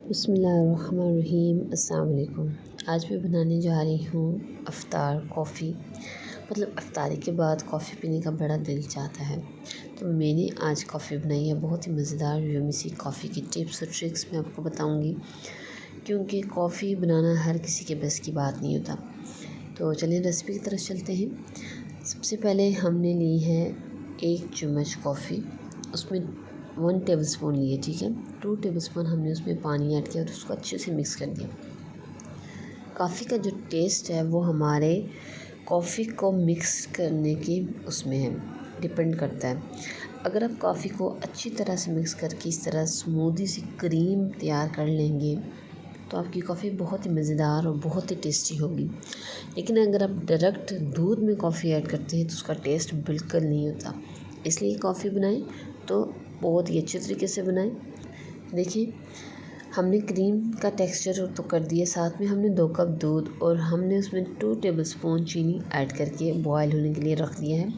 बिस्मिल्लाहिर्रहमानिर्रहीम। अस्सलाम वालेकुम। आज मैं बनाने जा रही हूँ अफ्तार कॉफ़ी। अफ्तारी के बाद कॉफ़ी पीने का बड़ा दिल चाहता है, तो मैंने आज कॉफ़ी बनाई है। बहुत ही मज़ेदार यम्मी सी कॉफ़ी की टिप्स और ट्रिक्स मैं आपको बताऊँगी, क्योंकि कॉफ़ी बनाना हर किसी के बस की बात नहीं होता। तो चलिए रेसिपी की तरफ चलते हैं। सबसे पहले हमने ली है 1 चम्मच कॉफ़ी, उसमें 1 टेबलस्पून लिए, ठीक है। 2 टेबलस्पून हमने उसमें पानी ऐड किया और उसको अच्छे से मिक्स कर दिया। कॉफ़ी का जो टेस्ट है वो हमारे कॉफ़ी को मिक्स करने की उसमें है, डिपेंड करता है। अगर आप कॉफ़ी को अच्छी तरह से मिक्स करके इस तरह स्मूदी सी क्रीम तैयार कर लेंगे तो आपकी कॉफ़ी बहुत ही मज़ेदार और बहुत ही टेस्टी होगी। लेकिन अगर आप डायरेक्ट दूध में कॉफ़ी ऐड करते हैं तो उसका टेस्ट बिल्कुल नहीं होता। इसलिए कॉफ़ी बनाएं तो बहुत ही अच्छे तरीके से बनाएं। देखिए, हमने क्रीम का टेक्सचर तो कर दिया, साथ में हमने 2 कप दूध और हमने उसमें 2 टेबलस्पून चीनी ऐड करके बॉयल होने के लिए रख दिया है।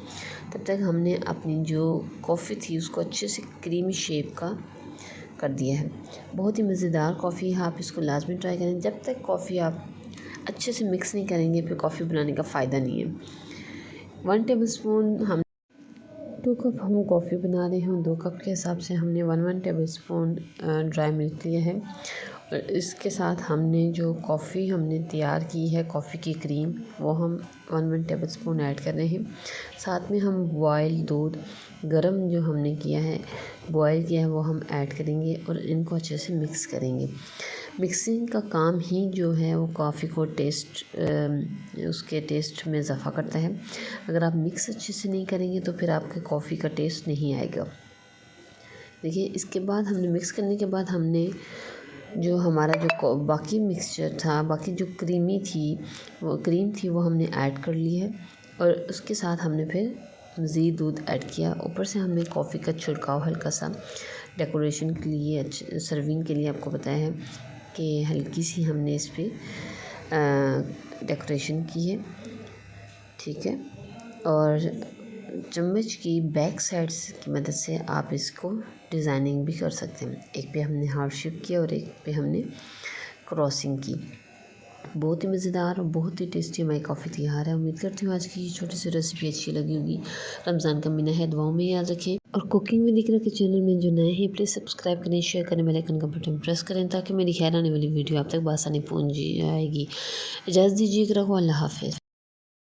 तब तक हमने अपनी जो कॉफ़ी थी उसको अच्छे से क्रीमी शेप का कर दिया है। बहुत ही मज़ेदार कॉफ़ी है, आप इसको लाज़मी ट्राई करें। जब तक कॉफ़ी आप अच्छे से मिक्स नहीं करेंगे फिर कॉफ़ी बनाने का फ़ायदा नहीं है। 1 टेबलस्पून हम 2 कप हम कॉफ़ी बना रहे हैं, 2 कप के हिसाब से हमने 1 टेबलस्पून ड्राई मिल्क लिया है। और इसके साथ हमने जो कॉफ़ी हमने तैयार की है, कॉफ़ी की क्रीम, वो हम 1 टेबलस्पून ऐड कर रहे हैं। साथ में हम बॉयल दूध गरम जो हमने किया है, बॉयल किया है, वो हम ऐड करेंगे और इनको अच्छे से मिक्स करेंगे। मिक्सिंग का काम ही जो है वो कॉफ़ी को उसके टेस्ट में इज़ाफ़ा करता है। अगर आप मिक्स अच्छे से नहीं करेंगे तो फिर आपके कॉफ़ी का टेस्ट नहीं आएगा। देखिए, इसके बाद हमने मिक्स करने के बाद हमने जो हमारा जो बाकी मिक्सचर था, बाकी जो क्रीम थी वो हमने ऐड कर ली है और उसके साथ हमने फिर मज़ीद दूध ऐड किया। ऊपर से हमने कॉफ़ी का छिड़काव हल्का सा डेकोरेशन के लिए, सर्विंग के लिए आपको बताया है कि हल्की सी हमने इस पर डेकोरेशन की है, ठीक है। और चम्मच की बैक साइड की मदद से आप इसको डिज़ाइनिंग भी कर सकते हैं। एक पे हमने हार्ट शेप किया और एक पे हमने क्रॉसिंग की। बहुत ही मज़ेदार और बहुत ही टेस्टी हमारी कॉफ़ी तैयार है। उम्मीद करती हूँ आज की ये छोटी सी रेसिपी अच्छी लगी होगी। रमज़ान का महीना है, दुआओं में याद रखें। और कुकिंग विद इकरा के चैनल में जो नए हैं प्लीज़ सब्सक्राइब करें, शेयर करें, बेल आइकन का बटन प्रेस करें ताकि मेरी खैर आने वाली वीडियो आप तक बआसानी पहुँच जाएगी। इजाज़त दीजिए, इकरा को। अल्लाह हाफ़िज़।